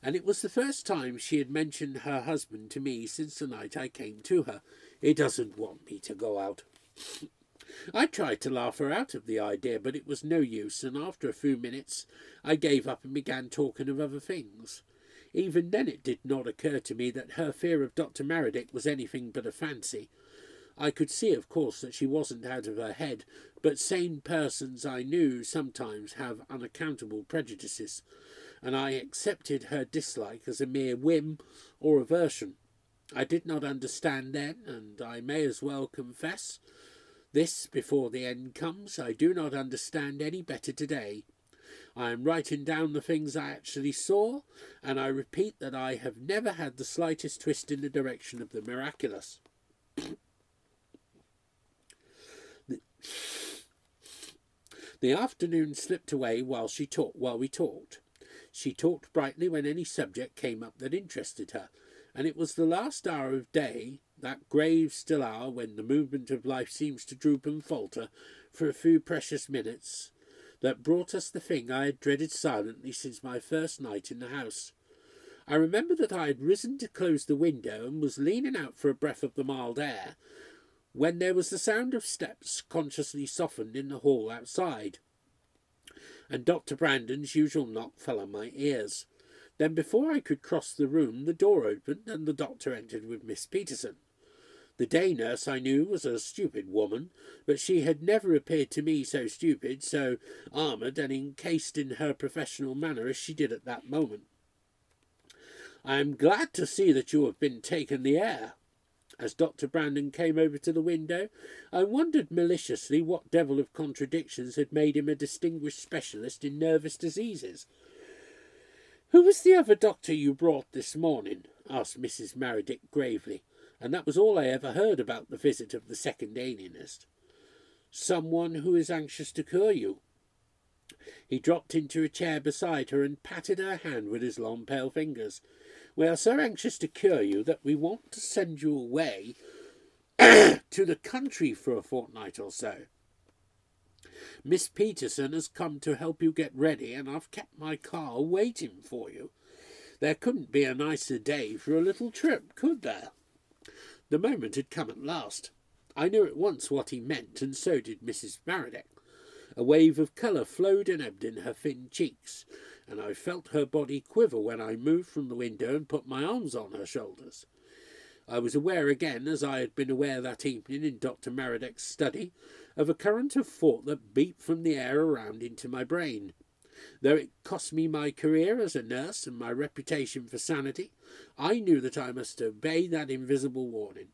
and it was the first time she had mentioned her husband to me since the night I came to her. "He doesn't want me to go out." I tried to laugh her out of the idea, but it was no use, and after a few minutes I gave up and began talking of other things. Even then it did not occur to me that her fear of Dr. Meredith was anything but a fancy. I could see, of course, that she wasn't out of her head, but sane persons I knew sometimes have unaccountable prejudices, and I accepted her dislike as a mere whim or aversion. I did not understand then, and I may as well confess this before the end comes, I do not understand any better today. I am writing down the things I actually saw, and I repeat that I have never had the slightest twist in the direction of the miraculous. The afternoon slipped away while we talked. She talked brightly when any subject came up that interested her, and it was the last hour of day, that grave still hour when the movement of life seems to droop and falter for a few precious minutes, that brought us the thing I had dreaded silently since my first night in the house. I remember that I had risen to close the window and was leaning out for a breath of the mild air, when there was the sound of steps consciously softened in the hall outside, and Dr. Brandon's usual knock fell on my ears. Then before I could cross the room, the door opened, and the doctor entered with Miss Peterson. The day nurse, I knew, was a stupid woman, but she had never appeared to me so stupid, so armoured and encased in her professional manner as she did at that moment. "I am glad to see that you have been taking the air." As Dr. Brandon came over to the window, I wondered maliciously what devil of contradictions had made him a distinguished specialist in nervous diseases. "Who was the other doctor you brought this morning?" asked Mrs. Meredith gravely, and that was all I ever heard about the visit of the second alienist. "Someone who is anxious to cure you." He dropped into a chair beside her and patted her hand with his long pale fingers. "We are so anxious to cure you that we want to send you away to the country for a fortnight or so. Miss Peterson has come to help you get ready, and I've kept my car waiting for you. There couldn't be a nicer day for a little trip, could there?" The moment had come at last. I knew at once what he meant, and so did Mrs. Meredith. A wave of colour flowed and ebbed in her thin cheeks, and I felt her body quiver when I moved from the window and put my arms on her shoulders. I was aware again, as I had been aware that evening in Dr. Meredith's study, of a current of thought that beat from the air around into my brain. Though it cost me my career as a nurse and my reputation for sanity, I knew that I must obey that invisible warning.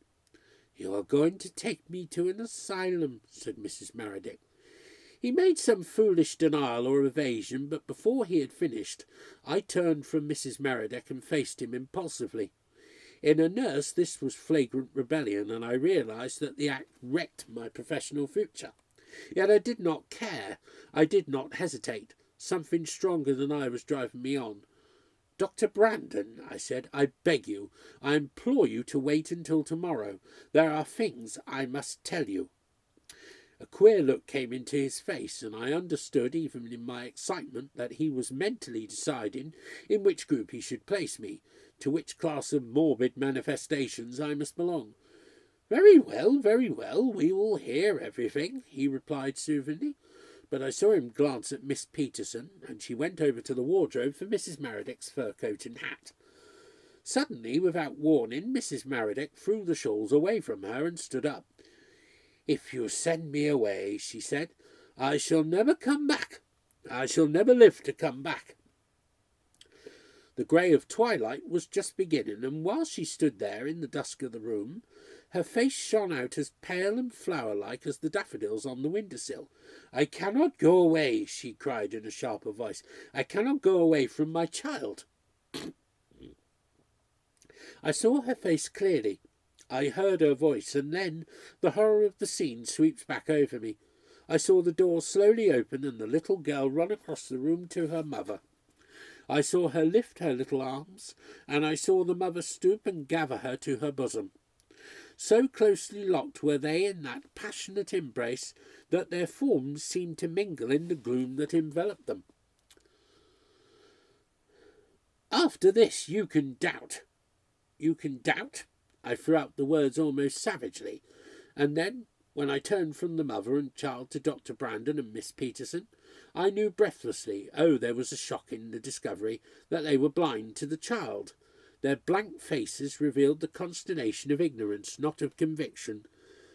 "You are going to take me to an asylum," said Mrs. Meredith. He made some foolish denial or evasion, but before he had finished, I turned from Mrs. Meredith and faced him impulsively. In a nurse this was flagrant rebellion, and I realised that the act wrecked my professional future. Yet I did not care. I did not hesitate. Something stronger than I was driving me on. "Dr. Brandon," I said, "I beg you, I implore you to wait until tomorrow. There are things I must tell you." A queer look came into his face, and I understood, even in my excitement, that he was mentally deciding in which group he should place me, to which class of morbid manifestations I must belong. Very well, we will hear everything," he replied soothingly. But I saw him glance at Miss Peterson, and she went over to the wardrobe for Mrs. Meredith's fur coat and hat. Suddenly, without warning, Mrs. Meredith threw the shawls away from her and stood up. "If you send me away," she said, "I shall never come back. I shall never live to come back." The grey of twilight was just beginning, and while she stood there in the dusk of the room, her face shone out as pale and flower-like as the daffodils on the window-sill. "I cannot go away," she cried in a sharper voice. "I cannot go away from my child." I saw her face clearly. I heard her voice, and then the horror of the scene sweeps back over me. I saw the door slowly open and the little girl run across the room to her mother. I saw her lift her little arms, and I saw the mother stoop and gather her to her bosom. So closely locked were they in that passionate embrace that their forms seemed to mingle in the gloom that enveloped them. "After this you can doubt." "You can doubt?" I threw out the words almost savagely, and then, when I turned from the mother and child to Dr. Brandon and Miss Peterson, I knew breathlessly, there was a shock in the discovery, that they were blind to the child. Their blank faces revealed the consternation of ignorance, not of conviction.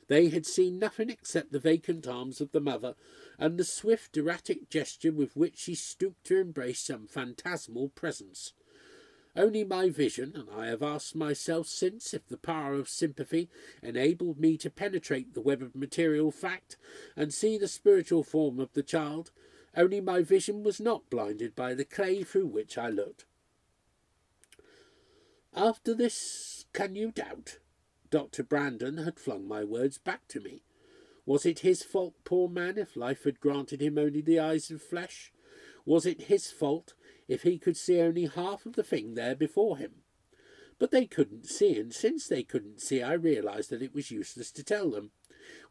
They had seen nothing except the vacant arms of the mother, and the swift, erratic gesture with which she stooped to embrace some phantasmal presence. Only my vision, and I have asked myself since if the power of sympathy enabled me to penetrate the web of material fact and see the spiritual form of the child, only my vision was not blinded by the clay through which I looked. "After this, can you doubt?" Dr. Brandon had flung my words back to me. Was it his fault, poor man, if life had granted him only the eyes of flesh? Was it his fault if he could see only half of the thing there before him? But they couldn't see, and since they couldn't see, I realised that it was useless to tell them.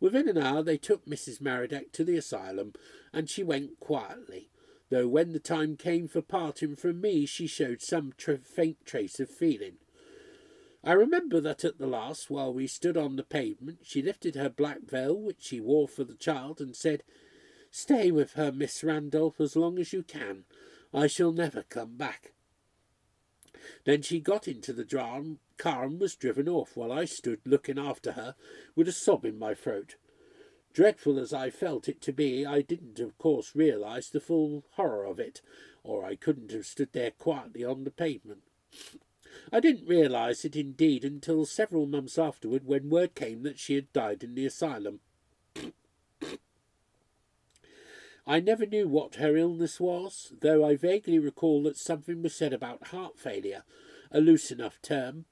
Within an hour they took Mrs. Meredith to the asylum, and she went quietly, though when the time came for parting from me she showed some faint trace of feeling. I remember that at the last, while we stood on the pavement, she lifted her black veil, which she wore for the child, and said, "Stay with her, Miss Randolph, as long as you can. I shall never come back." Then she got into the car and was driven off, while I stood looking after her with a sob in my throat. Dreadful as I felt it to be, I didn't of course realise the full horror of it, or I couldn't have stood there quietly on the pavement. I didn't realise it indeed until several months afterward, when word came that she had died in the asylum. I never knew what her illness was, though I vaguely recall that something was said about heart failure, a loose enough term.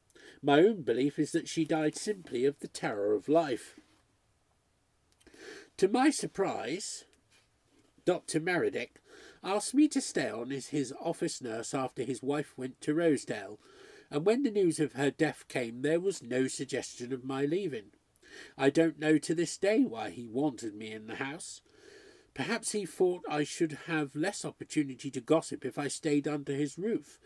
My own belief is that she died simply of the terror of life. To my surprise, Dr. Meredith asked me to stay on as his office nurse after his wife went to Rosedale, and when the news of her death came there was no suggestion of my leaving. I don't know to this day why he wanted me in the house. Perhaps he thought I should have less opportunity to gossip if I stayed under his roof.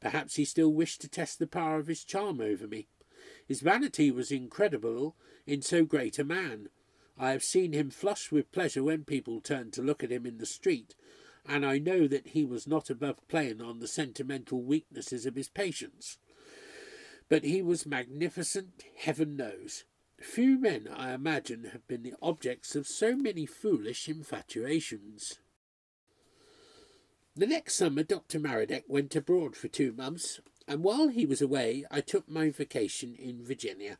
Perhaps he still wished to test the power of his charm over me. His vanity was incredible in so great a man. I have seen him flush with pleasure when people turned to look at him in the street, and I know that he was not above playing on the sentimental weaknesses of his patients. But he was magnificent, heaven knows. Few men, I imagine, have been the objects of so many foolish infatuations. The next summer Dr. Meredith went abroad for 2 months, and while he was away I took my vacation in Virginia.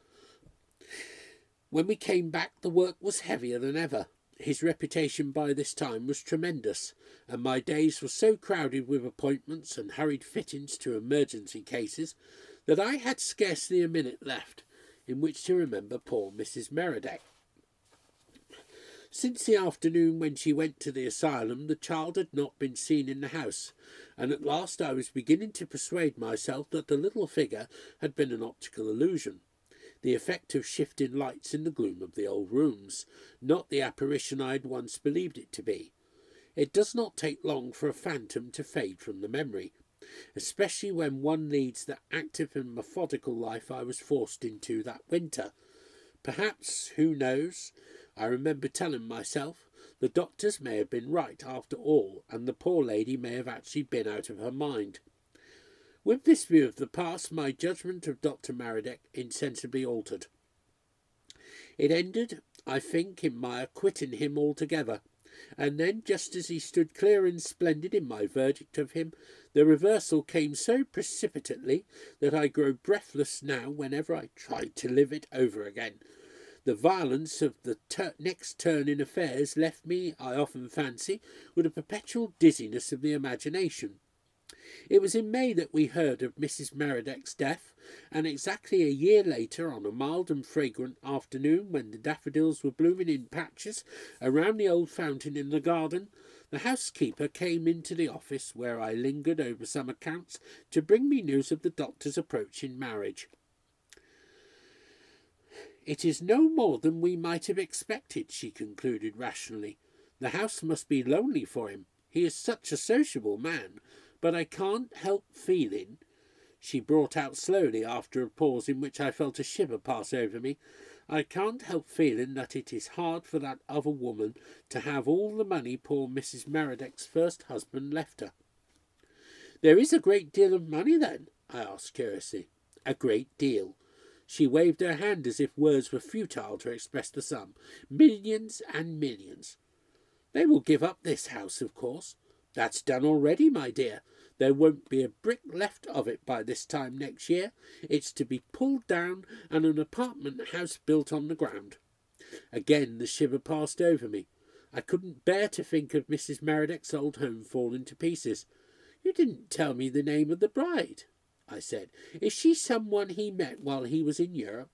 When we came back the work was heavier than ever. His reputation by this time was tremendous, and my days were so crowded with appointments and hurried fittings to emergency cases that I had scarcely a minute left in which to remember poor Mrs. Meredith. Since the afternoon when she went to the asylum, the child had not been seen in the house, and at last I was beginning to persuade myself that the little figure had been an optical illusion, the effect of shifting lights in the gloom of the old rooms, not the apparition I had once believed it to be. It does not take long for a phantom to fade from the memory, especially when one leads the active and methodical life I was forced into that winter. Perhaps, who knows, I remember telling myself, the doctors may have been right after all, and the poor lady may have actually been out of her mind. With this view of the past, my judgment of Dr. Meredith insensibly altered. It ended, I think, in my acquitting him altogether, and then, just as he stood clear and splendid in my verdict of him, the reversal came so precipitately that I grow breathless now whenever I try to live it over again. The violence of the next turn in affairs left me, I often fancy, with a perpetual dizziness of the imagination. It was in May that we heard of Mrs. Meredith's death, and exactly a year later, on a mild and fragrant afternoon when the daffodils were blooming in patches around the old fountain in the garden, the housekeeper came into the office where I lingered over some accounts to bring me news of the doctor's approaching marriage. "It is no more than we might have expected," she concluded rationally. "The house must be lonely for him. He is such a sociable man. But I can't help feeling," she brought out slowly after a pause in which I felt a shiver pass over me, "I can't help feeling that it is hard for that other woman to have all the money poor Mrs. Meredith's first husband left her." "There is a great deal of money, then?" I asked curiously. "A great deal." She waved her hand as if words were futile to express the sum. "Millions and millions. They will give up this house, of course." "That's done already, my dear. There won't be a brick left of it by this time next year. It's to be pulled down and an apartment house built on the ground." Again the shiver passed over me. I couldn't bear to think of Mrs. Meredith's old home falling to pieces. "You didn't tell me the name of the bride," I said. "Is she someone he met while he was in Europe?"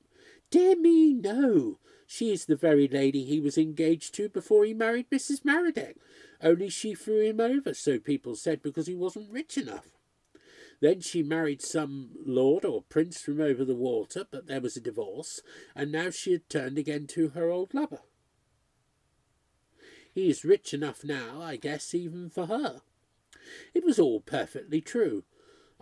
"Dear me, no. She is the very lady he was engaged to before he married Mrs. Meredith. Only she threw him over, so people said, because he wasn't rich enough. Then she married some lord or prince from over the water, but there was a divorce, and now she had turned again to her old lover. He is rich enough now, I guess, even for her." It was all perfectly true.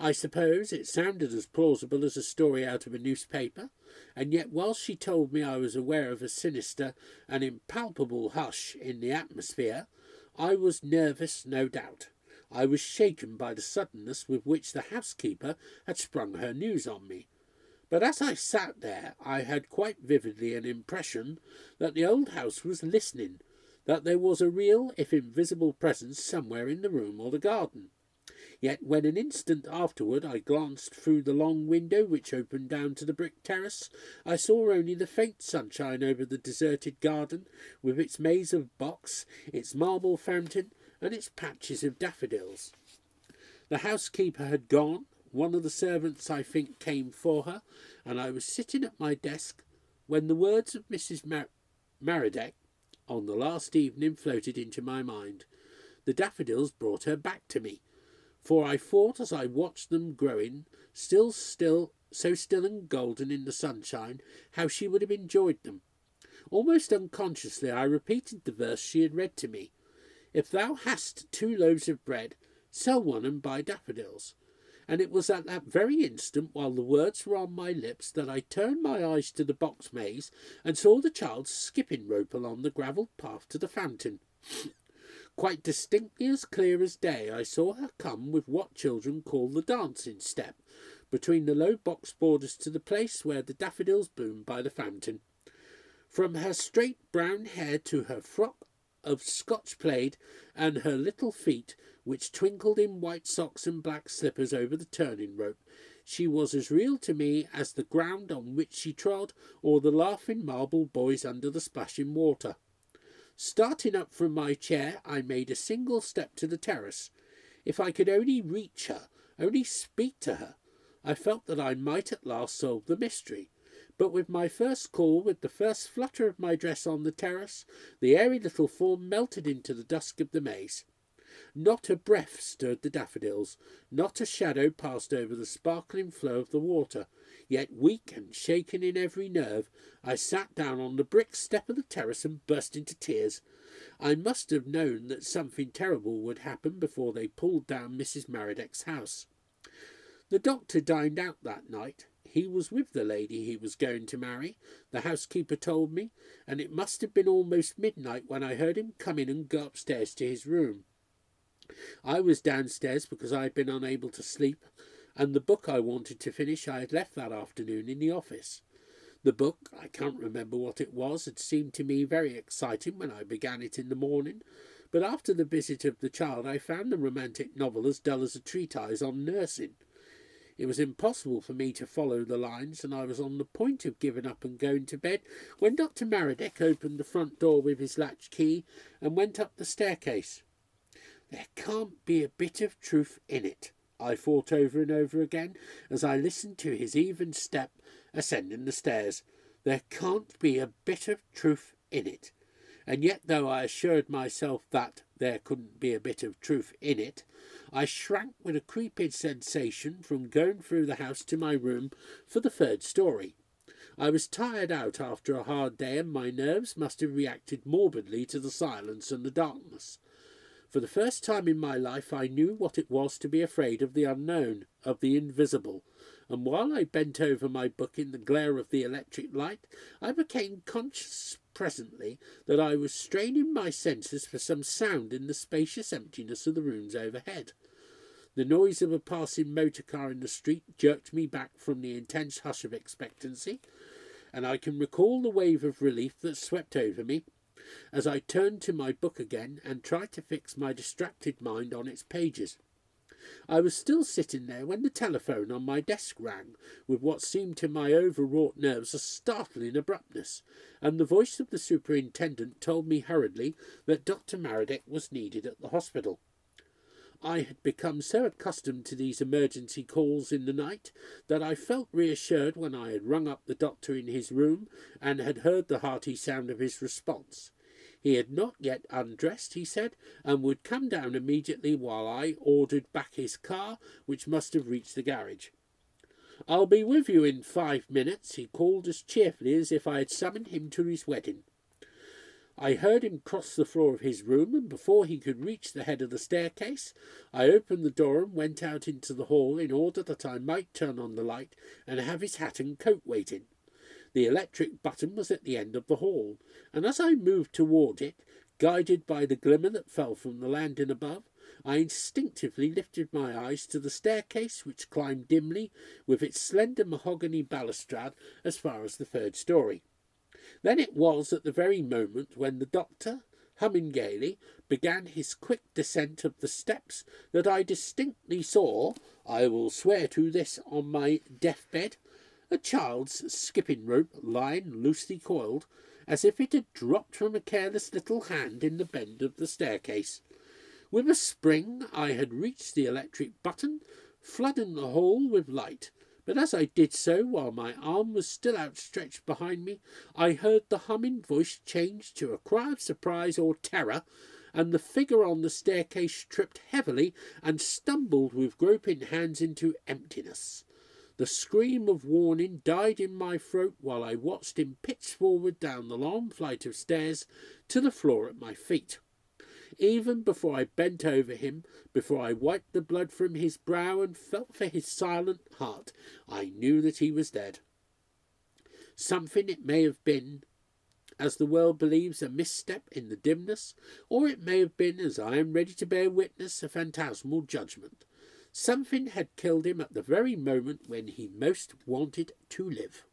I suppose it sounded as plausible as a story out of a newspaper, and yet whilst she told me I was aware of a sinister and impalpable hush in the atmosphere, I was nervous, no doubt. I was shaken by the suddenness with which the housekeeper had sprung her news on me. But as I sat there, I had quite vividly an impression that the old house was listening, that there was a real, if invisible, presence somewhere in the room or the garden. Yet when an instant afterward I glanced through the long window which opened down to the brick terrace, I saw only the faint sunshine over the deserted garden, with its maze of box, its marble fountain, and its patches of daffodils. The housekeeper had gone. One of the servants, I think, came for her, and I was sitting at my desk when the words of Mrs. Meredith on the last evening floated into my mind. The daffodils brought her back to me, for I thought as I watched them growing, so still and golden in the sunshine, how she would have enjoyed them. Almost unconsciously I repeated the verse she had read to me. If thou hast 2 loaves of bread, sell one and buy daffodils. And it was at that very instant, while the words were on my lips, that I turned my eyes to the box maze and saw the child skipping rope along the gravelled path to the fountain. Quite distinctly, as clear as day, I saw her come with what children call the dancing step, between the low box borders to the place where the daffodils bloomed by the fountain. From her straight brown hair to her frock of Scotch plaid and her little feet, which twinkled in white socks and black slippers over the turning rope, she was as real to me as the ground on which she trod, or the laughing marble boys under the splashing water. Starting up from my chair, I made a single step to the terrace. If I could only reach her, only speak to her, I felt that I might at last solve the mystery. But with my first call, with the first flutter of my dress on the terrace, the airy little form melted into the dusk of the maze. Not a breath stirred the daffodils, not a shadow passed over the sparkling flow of the water, yet weak and shaken in every nerve, I sat down on the brick step of the terrace and burst into tears. I must have known that something terrible would happen before they pulled down Mrs. Meredith's house. The doctor dined out that night. He was with the lady he was going to marry, the housekeeper told me, and it must have been almost midnight when I heard him come in and go upstairs to his room. I was downstairs because I had been unable to sleep, and the book I wanted to finish I had left that afternoon in the office. The book, I can't remember what it was, had seemed to me very exciting when I began it in the morning, but after the visit of the child I found the romantic novel as dull as a treatise on nursing. It was impossible for me to follow the lines, and I was on the point of giving up and going to bed when Dr. Meredith opened the front door with his latch key and went up the staircase. There can't be a bit of truth in it, I thought over and over again as I listened to his even step ascending the stairs. There can't be a bit of truth in it. And yet, though I assured myself that there couldn't be a bit of truth in it, I shrank with a creeping sensation from going through the house to my room for the 3rd story. I was tired out after a hard day, and my nerves must have reacted morbidly to the silence and the darkness. For the first time in my life I knew what it was to be afraid of the unknown, of the invisible, and while I bent over my book in the glare of the electric light, I became conscious presently that I was straining my senses for some sound in the spacious emptiness of the rooms overhead. The noise of a passing motor car in the street jerked me back from the intense hush of expectancy, and I can recall the wave of relief that swept over me as I turned to my book again and tried to fix my distracted mind on its pages. I was still sitting there when the telephone on my desk rang with what seemed to my overwrought nerves a startling abruptness, and the voice of the superintendent told me hurriedly that Dr. Meredith was needed at the hospital. I had become so accustomed to these emergency calls in the night that I felt reassured when I had rung up the doctor in his room and had heard the hearty sound of his response. He had not yet undressed, he said, and would come down immediately while I ordered back his car, which must have reached the garage. "I'll be with you in 5 minutes," he called as cheerfully as if I had summoned him to his wedding. I heard him cross the floor of his room, and before he could reach the head of the staircase, I opened the door and went out into the hall in order that I might turn on the light and have his hat and coat waiting. The electric button was at the end of the hall, and as I moved toward it, guided by the glimmer that fell from the landing above, I instinctively lifted my eyes to the staircase which climbed dimly with its slender mahogany balustrade as far as the 3rd story. Then it was at the very moment when the doctor, humming gaily, began his quick descent of the steps that I distinctly saw, I will swear to this on my deathbed, a child's skipping rope lying loosely coiled, as if it had dropped from a careless little hand in the bend of the staircase. With a spring I had reached the electric button, flooding the hall with light, but as I did so, while my arm was still outstretched behind me, I heard the humming voice change to a cry of surprise or terror, and the figure on the staircase tripped heavily and stumbled with groping hands into emptiness. The scream of warning died in my throat while I watched him pitch forward down the long flight of stairs to the floor at my feet. Even before I bent over him, before I wiped the blood from his brow and felt for his silent heart, I knew that he was dead. Something it may have been, as the world believes, a misstep in the dimness, or it may have been, as I am ready to bear witness, a phantasmal judgment. Something had killed him at the very moment when he most wanted to live.